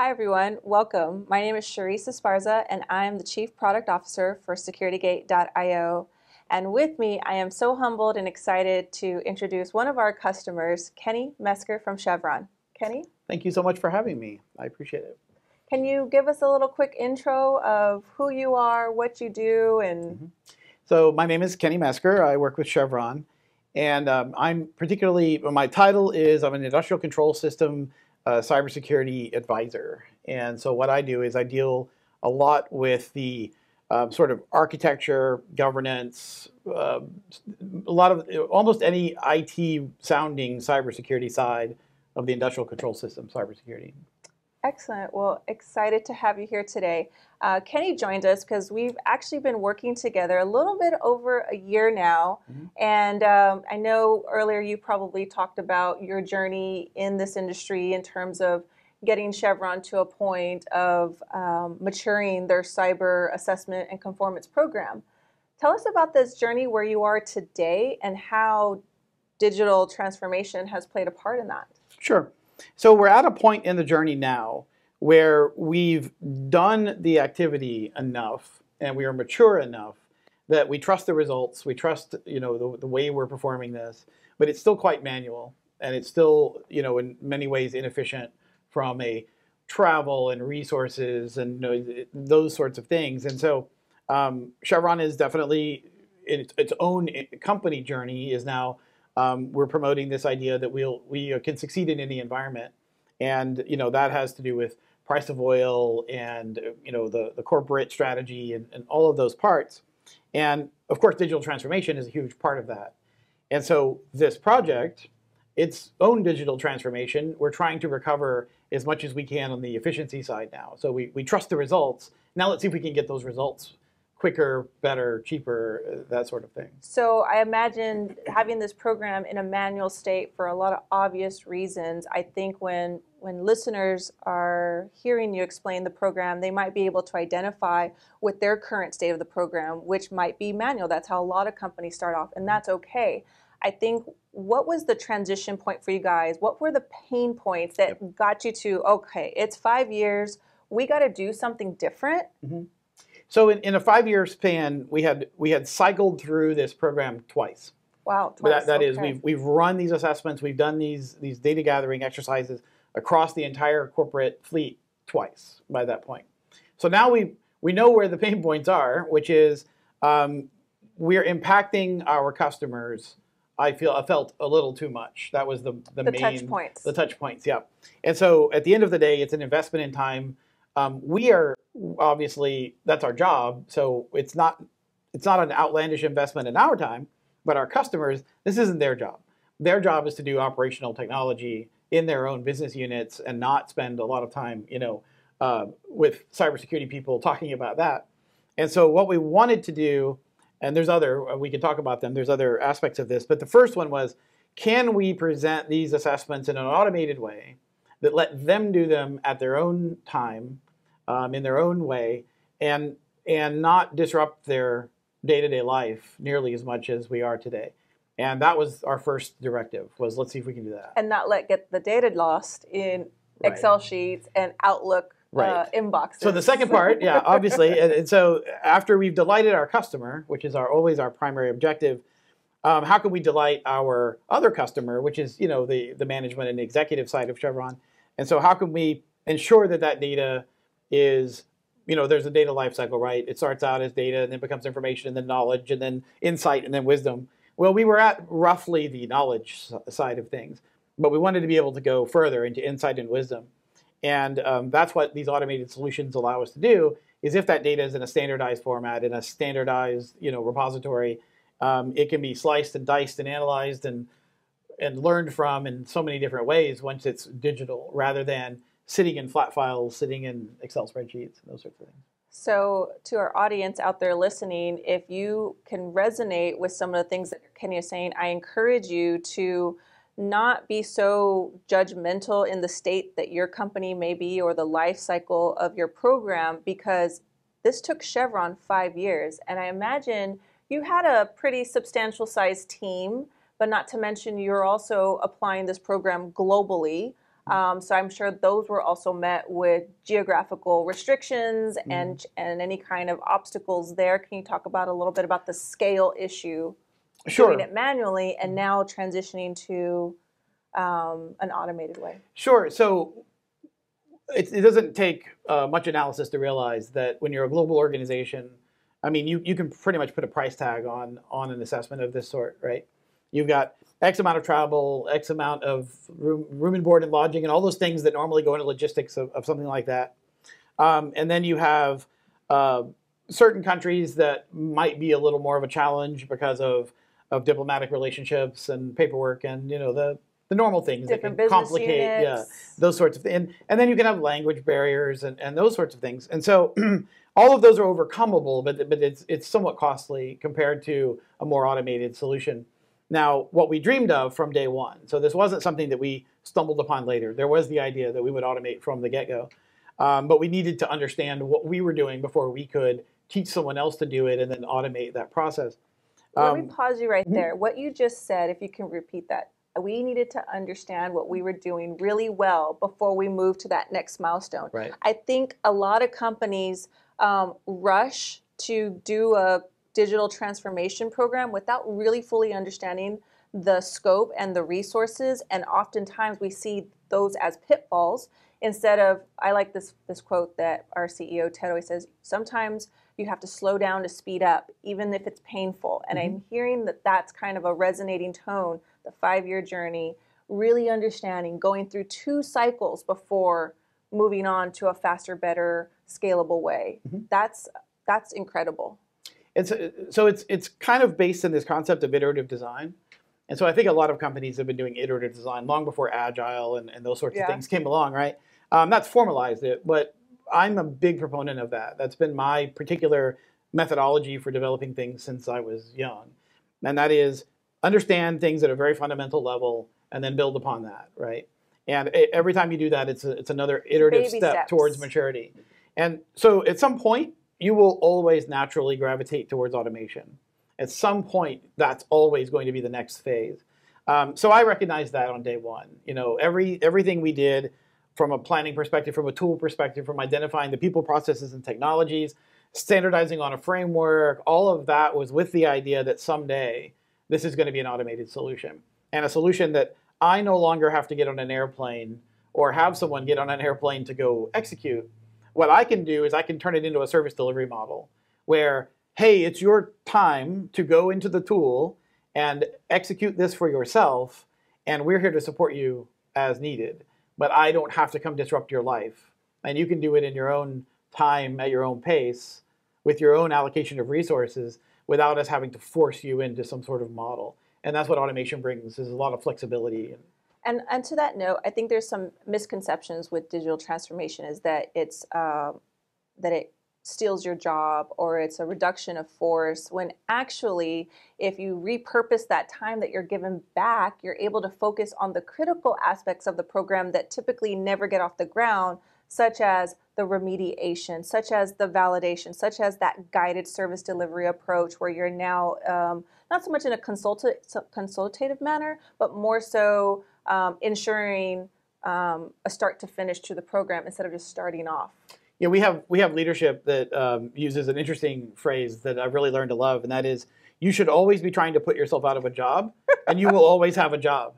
Hi everyone, welcome. My name is Charisse Esparza and I am the Chief Product Officer for SecurityGate.io. And with me, I am so humbled and excited to introduce one of our customers, Kenny Mesker from Chevron. Kenny? Thank you so much for having me. I appreciate it. Can you give us a little quick intro of who you are, what you do, and... So my name is Kenny Mesker. I work with Chevron. And my title is I'm an industrial control system cybersecurity advisor. And so what I do is I deal a lot with the sort of architecture, governance, almost any IT sounding cybersecurity side of the industrial control system cybersecurity. Excellent. Well, excited to have you here today. Kenny joined us because we've actually been working together a little bit over a year now. And I know earlier you probably talked about your journey in this industry in terms of getting Chevron to a point of maturing their cyber assessment and conformance program. Tell us about this journey where you are today and how digital transformation has played a part in that. Sure. So we're at a point in the journey now where we've done the activity enough and we are mature enough that we trust the results, we trust the way we're performing this, but it's still quite manual and it's still in many ways inefficient from a travel and resources and those sorts of things. And so Chevron is definitely in its own company journey is now we're promoting this idea that we can succeed in any environment, and that has to do with price of oil and the corporate strategy and all of those parts, and of course digital transformation is a huge part of that. And so this project, its own digital transformation, we're trying to recover as much as we can on the efficiency side now. So we trust the results. Now let's see if we can get those results quicker, better, cheaper, that sort of thing. So I imagine having this program in a manual state for a lot of obvious reasons. I think when listeners are hearing you explain the program, they might be able to identify with their current state of the program, which might be manual. That's how a lot of companies start off, and that's okay. I think, what was the transition point for you guys? What were the pain points that got you to, okay, it's 5 years, we got to do something different? So in a 5-year span, we had cycled through this program twice. Wow, twice. That is, we've run these assessments, we've done these data gathering exercises across the entire corporate fleet twice by that point. So now we know where the pain points are, which is we're impacting our customers. I felt a little too much. That was the main touch points. The touch points, yeah. And so at the end of the day, it's an investment in time. We are obviously, that's our job, so it's not an outlandish investment in our time, but our customers, this isn't their job. Their job is to do operational technology in their own business units and not spend a lot of time with cybersecurity people talking about that. And so what we wanted to do, and we can talk about them, there's other aspects of this, but the first one was, can we present these assessments in an automated way that let them do them at their own time, in their own way, and not disrupt their day-to-day life nearly as much as we are today. And that was our first directive, was let's see if we can do that. And not get the data lost in Excel sheets and Outlook inboxes. So the second part, yeah, obviously, and so after we've delighted our customer, which is always our primary objective, how can we delight our other customer, which is the management and the executive side of Chevron? And so how can we ensure that data is, there's a data lifecycle, right? It starts out as data and then becomes information and then knowledge and then insight and then wisdom. Well, we were at roughly the knowledge side of things, but we wanted to be able to go further into insight and wisdom. And that's what these automated solutions allow us to do, is if that data is in a standardized format, in a standardized repository, it can be sliced and diced and analyzed and learned from in so many different ways once it's digital, rather than sitting in flat files, sitting in Excel spreadsheets, and those sorts of things. So to our audience out there listening, if you can resonate with some of the things that Kenny is saying, I encourage you to not be so judgmental in the state that your company may be or the life cycle of your program, because this took Chevron 5 years. And I imagine you had a pretty substantial sized team, but not to mention you're also applying this program globally. So I'm sure those were also met with geographical restrictions and any kind of obstacles there. Can you talk about a little bit about the scale issue, Sure. doing it manually and now transitioning to an automated way? Sure. So it doesn't take much analysis to realize that when you're a global organization, I mean, you can pretty much put a price tag on an assessment of this sort, right? You've got X amount of travel, X amount of room and board and lodging, and all those things that normally go into logistics of something like that. And then you have certain countries that might be a little more of a challenge because of diplomatic relationships and paperwork and the normal things Different that can business complicate units. those sorts of things. And then you can have language barriers and those sorts of things. And so all of those are overcomable, but it's somewhat costly compared to a more automated solution. Now, what we dreamed of from day one, so this wasn't something that we stumbled upon later. There was the idea that we would automate from the get-go. But we needed to understand what we were doing before we could teach someone else to do it and then automate that process. Let me pause you right there. What you just said, if you can repeat that. We needed to understand what we were doing really well before we moved to that next milestone. Right. I think a lot of companies rush to do a digital transformation program without really fully understanding the scope and the resources, and oftentimes we see those as pitfalls instead of, I like this quote that our CEO Ted always says, sometimes you have to slow down to speed up, even if it's painful. And I'm hearing that that's kind of a resonating tone, the 5-year journey, really understanding, going through 2 cycles before moving on to a faster, better, scalable way. That's incredible. It's kind of based in this concept of iterative design. And so I think a lot of companies have been doing iterative design long before Agile and those sorts of things came along, right? That's formalized it, but I'm a big proponent of that. That's been my particular methodology for developing things since I was young. And that is understand things at a very fundamental level and then build upon that, right? And every time you do that, it's another iterative step towards maturity. And so at some point, you will always naturally gravitate towards automation. At some point, that's always going to be the next phase. So I recognize that on day one. Everything we did from a planning perspective, from a tool perspective, from identifying the people, processes, and technologies, standardizing on a framework, all of that was with the idea that someday this is going to be an automated solution. And a solution that I no longer have to get on an airplane or have someone get on an airplane to go execute. What I can do is I can turn it into a service delivery model where, hey, it's your time to go into the tool and execute this for yourself, and we're here to support you as needed. But I don't have to come disrupt your life. And you can do it in your own time, at your own pace, with your own allocation of resources, without us having to force you into some sort of model. And that's what automation brings, is a lot of flexibility. And to that note, I think there's some misconceptions with digital transformation, is that it's that it steals your job or it's a reduction of force, when actually, if you repurpose that time that you're given back, you're able to focus on the critical aspects of the program that typically never get off the ground, such as the remediation, such as the validation, such as that guided service delivery approach, where you're now not so much in a consultative manner, but more so ensuring a start to finish to the program instead of just starting off. Yeah, we have leadership that uses an interesting phrase that I've really learned to love, and that is, you should always be trying to put yourself out of a job, and you will always have a job.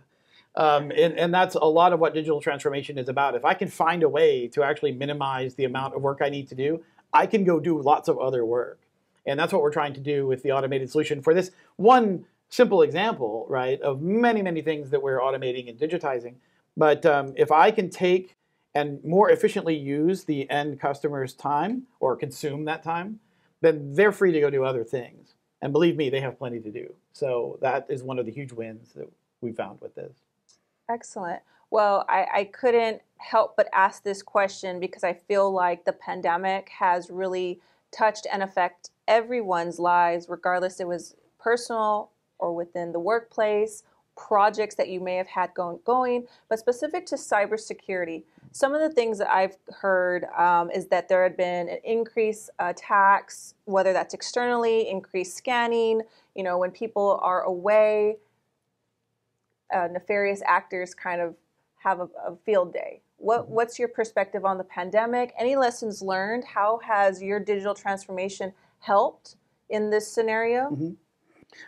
And that's a lot of what digital transformation is about. If I can find a way to actually minimize the amount of work I need to do, I can go do lots of other work. And that's what we're trying to do with the automated solution for this one simple example, right, of many, many things that we're automating and digitizing. But if I can take and more efficiently use the end customer's time or consume that time, then they're free to go do other things. And believe me, they have plenty to do. So that is one of the huge wins that we found with this. Excellent. Well, I couldn't help but ask this question because I feel like the pandemic has really touched and affected everyone's lives, regardless it was personal or within the workplace, projects that you may have had going, but specific to cybersecurity. Some of the things that I've heard is that there had been an increased attacks, whether that's externally, increased scanning, when people are away, nefarious actors kind of have a field day. What's your perspective on the pandemic? Any lessons learned? How has your digital transformation helped in this scenario? Mm-hmm.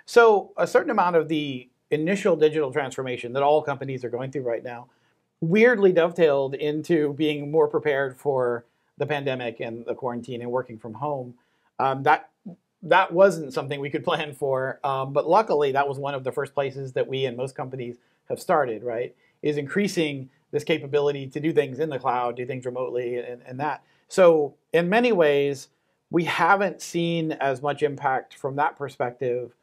So a certain amount of the initial digital transformation that all companies are going through right now weirdly dovetailed into being more prepared for the pandemic and the quarantine and working from home. That wasn't something we could plan for, but luckily that was one of the first places that we and most companies have started, right, is increasing this capability to do things in the cloud, do things remotely, and that. So in many ways, we haven't seen as much impact from that perspective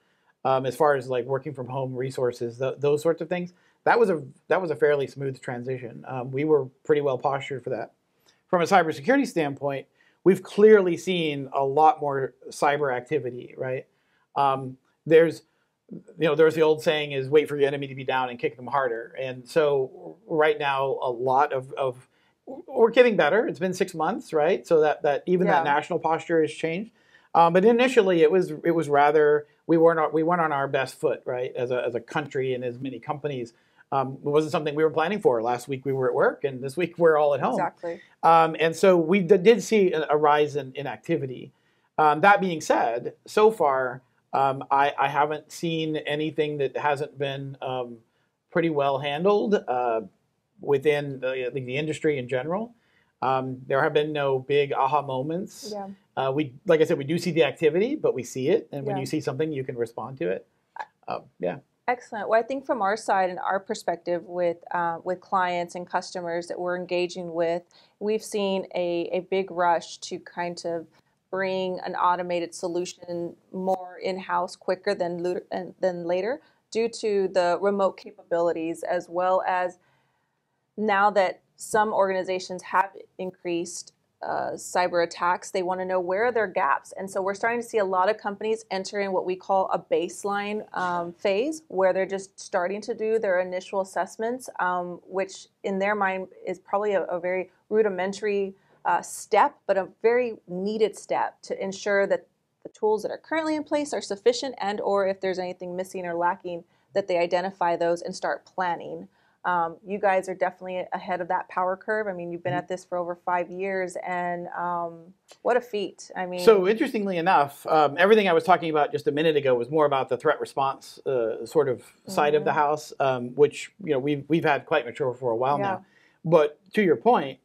as far as like working from home resources, those sorts of things. That was a fairly smooth transition. We were pretty well postured for that. From a cybersecurity standpoint, we've clearly seen a lot more cyber activity, right? There's the old saying is wait for your enemy to be down and kick them harder. And so right now, a lot of we're getting better. It's been 6 months, right? So that even that national posture has changed. But initially, it was rather we weren't on our best foot, right? As a country and as many companies, it wasn't something we were planning for. Last week we were at work, and this week we're all at home. Exactly. And so we did see a rise in activity. That being said, so far I haven't seen anything that hasn't been pretty well handled within the industry in general. There have been no big aha moments. Yeah. Like I said, we do see the activity, but we see it, and when you see something, you can respond to it. Yeah. Excellent. Well, I think from our side and our perspective with clients and customers that we're engaging with, we've seen a big rush to kind of bring an automated solution more in-house quicker than later due to the remote capabilities, as well as now that some organizations have increased cyber attacks, they want to know where are their gaps. And so we're starting to see a lot of companies enter in what we call a baseline phase, where they're just starting to do their initial assessments, which in their mind is probably a very rudimentary step, but a very needed step to ensure that the tools that are currently in place are sufficient, and or if there's anything missing or lacking, that they identify those and start planning. You guys are definitely ahead of that power curve. I mean, you've been at this for over 5 years, and what a feat. I mean, so interestingly enough, everything I was talking about just a minute ago was more about the threat response sort of side of the house, which we've had quite mature for a while now. But to your point,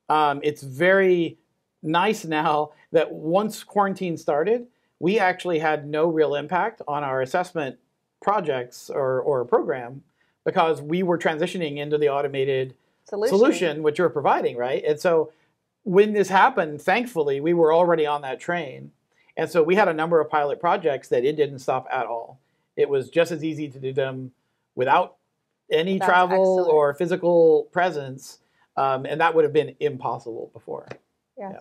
it's very nice now that once quarantine started, we actually had no real impact on our assessment projects or program, because we were transitioning into the automated solution which you're providing, right? And so when this happened, thankfully, we were already on that train. And so we had a number of pilot projects that it didn't stop at all. It was just as easy to do them without any travel or physical presence. And that would have been impossible before. Yes. Yeah.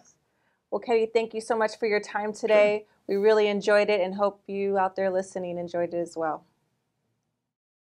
Well, Katie, thank you so much for your time today. Sure. We really enjoyed it, and hope you out there listening enjoyed it as well.